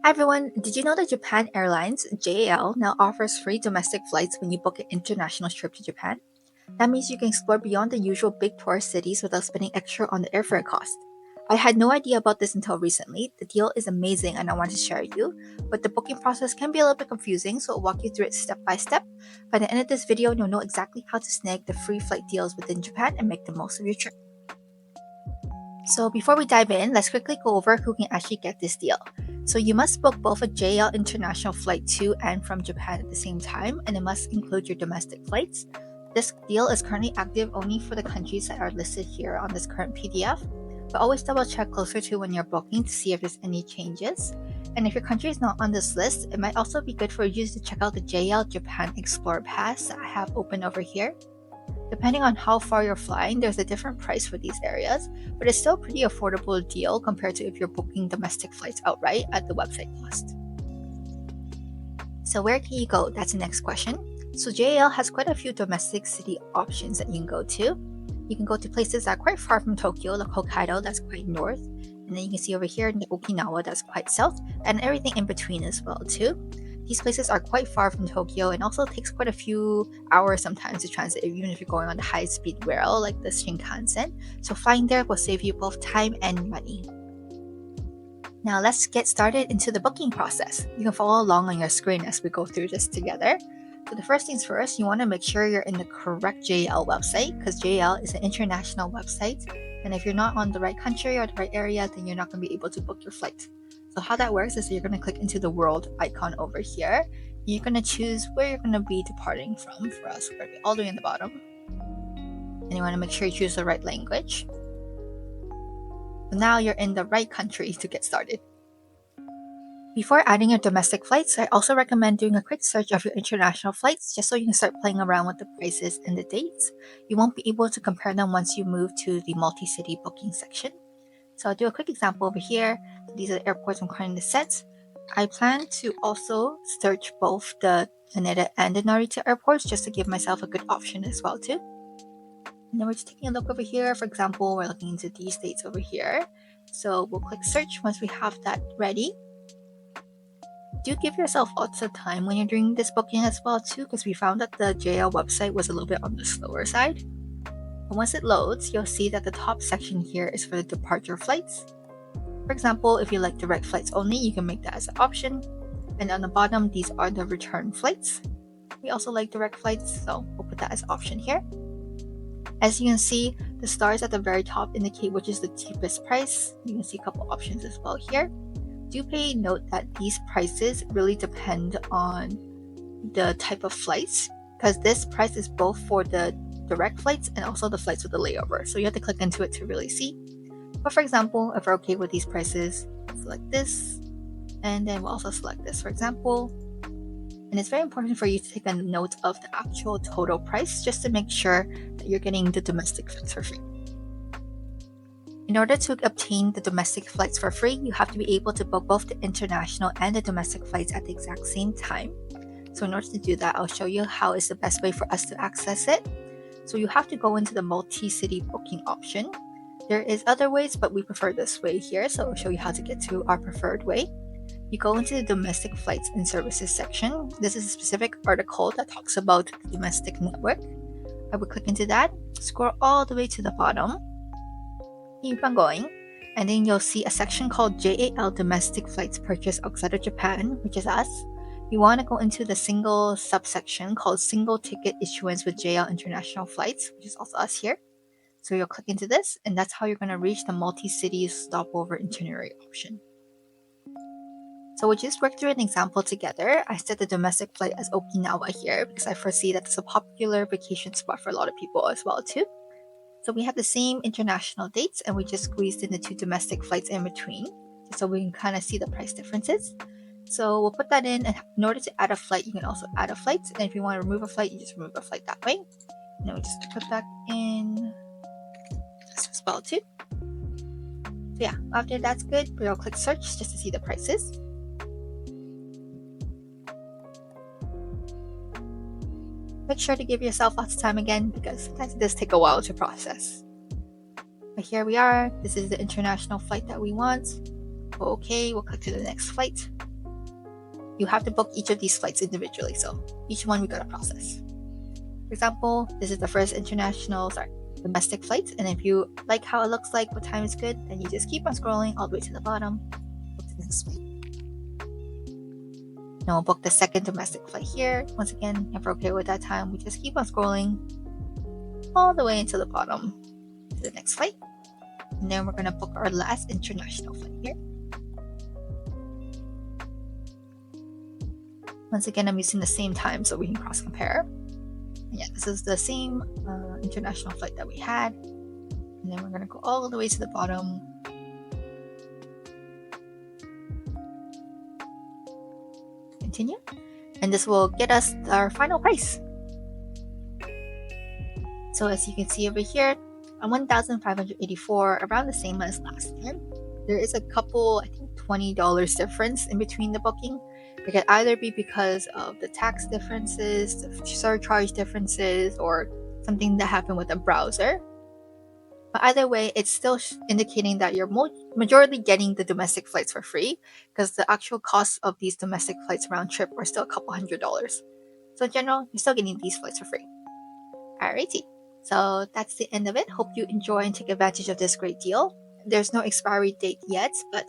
Hi everyone, did you know that Japan Airlines, JAL, now offers free domestic flights when you book an international trip to Japan? That means you can explore beyond the usual big tourist cities without spending extra on the airfare cost. I had no idea about this until recently. The deal is amazing and I want to share with you, but the booking process can be a little bit confusing, so I'll walk you through it step by step. By the end of this video, you'll know exactly how to snag the free flight deals within Japan and make the most of your trip. So before we dive in, let's quickly go over who can actually get this deal. So you must book both a JL international flight to and from Japan at the same time, and it must include your domestic flights. This deal is currently active only for the countries that are listed here on this current PDF, but always double check closer to when you're booking to see if there's any changes. And if your country is not on this list, it might also be good for you to check out the JL Japan Explorer Pass that I have open over here. Depending on how far you're flying, there's a different price for these areas, but it's still a pretty affordable deal compared to if you're booking domestic flights outright at the website cost. So where can you go? That's the next question. So JAL has quite a few domestic city options that you can go to. You can go to places that are quite far from Tokyo, like Hokkaido, that's quite north. And then you can see over here in Okinawa, that's quite south, and everything in between as well too. These places are quite far from Tokyo and also takes quite a few hours sometimes to transit, even if you're going on the high-speed rail like the Shinkansen. So flying there will save you both time and money. Now let's get started into the booking process. You can follow along on your screen as we go through this together. So the first things first, you want to make sure you're in the correct JL website because JL is an international website. And if you're not on the right country or the right area, then you're not going to be able to book your flight. So how that works is you're going to click into the world icon over here. You're going to choose where you're going to be departing from. For us, we're going to be all the way in the bottom. And you want to make sure you choose the right language. So now you're in the right country to get started. Before adding your domestic flights, I also recommend doing a quick search of your international flights just so you can start playing around with the prices and the dates. You won't be able to compare them once you move to the multi-city booking section. So I'll do a quick example over here. These are the airports I'm currently set. I plan to also search both the Haneda and the Narita airports just to give myself a good option as well too. And then we're just taking a look over here. For example, we're looking into these dates over here. So we'll click search once we have that ready. Do give yourself lots of time when you're doing this booking as well too, because we found that the JL website was a little bit on the slower side. And once it loads, you'll see that the top section here is for the departure flights. For example, if you like direct flights only, you can make that as an option. And on the bottom, these are the return flights. We also like direct flights, so we'll put that as an option here. As you can see, the stars at the very top indicate which is the cheapest price. You can see a couple options as well here. Do pay note that these prices really depend on the type of flights, because this price is both for the direct flights and also the flights with the layover. So you have to click into it to really see. But for example, if we're okay with these prices, select this, and then we'll also select this, for example. And it's very important for you to take a note of the actual total price just to make sure that you're getting the domestic flights for free. In order to obtain the domestic flights for free, you have to be able to book both the international and the domestic flights at the exact same time. So in order to do that, I'll show you how is the best way for us to access it. So you have to go into the multi-city booking option. There is other ways, but we prefer this way here, so I'll show you how to get to our preferred way. You go into the domestic flights and services section. This is a specific article that talks about the domestic network. I would click into that, scroll all the way to the bottom, keep on going, and then you'll see a section called JAL Domestic Flights Purchased Outside of Japan, which is us. You want to go into the single subsection called Single Ticket Issuance with JAL International Flights, which is also us here. So you'll click into this, and that's how you're going to reach the multi-city stopover itinerary option. So we'll just work through an example together. I set the domestic flight as Okinawa here because I foresee that it's a popular vacation spot for a lot of people as well too. So we have the same international dates, and we just squeezed in the two domestic flights in between, so we can kind of see the price differences. So we'll put that in, and in order to add a flight, you can also add a flight. And if you want to remove a flight, you just remove a flight that way. And then we just put that in as well too. So yeah, after that's good, we'll click search just to see the prices. Make sure to give yourself lots of time again because sometimes it does take a while to process. But here we are. This is the international flight that we want. Okay, we'll click to the next flight. you have to book each of these flights individually. So each one we gotta process. For example, this is the first domestic flight. And if you like how it looks like, what time is good, then you just keep on scrolling all the way to the bottom. Book the next flight. Now we'll book the second domestic flight here. Once again, if we're okay with that time, we just keep on scrolling all the way into the bottom to the next flight. And then we're gonna book our last international flight here. Once again, I'm using the same time so we can cross compare. And yeah, this is the same international flight that we had. And then we're gonna go all the way to the bottom. Continue. And this will get us our final price. So as you can see over here, $1,584, around the same as last time. There is a couple, I think $20 difference in between the booking. It could either be because of the tax differences, the surcharge differences, or something that happened with the browser. But either way, it's still indicating that you're majority getting the domestic flights for free, because the actual cost of these domestic flights round trip are still a couple $100s. So in general, you're still getting these flights for free. Alrighty. So that's the end of it. Hope you enjoy and take advantage of this great deal. There's no expiry date yet, but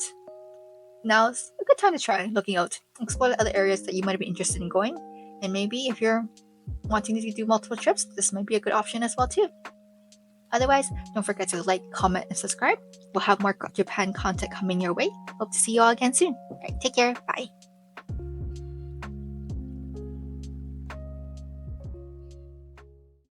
now's a good time to try looking out, explore other areas that you might be interested in going. And maybe if you're wanting to do multiple trips, this might be a good option as well too. Otherwise, don't forget to like, comment, and subscribe. We'll have more Japan content coming your way. Hope to see you all again soon. Alright, take care. Bye.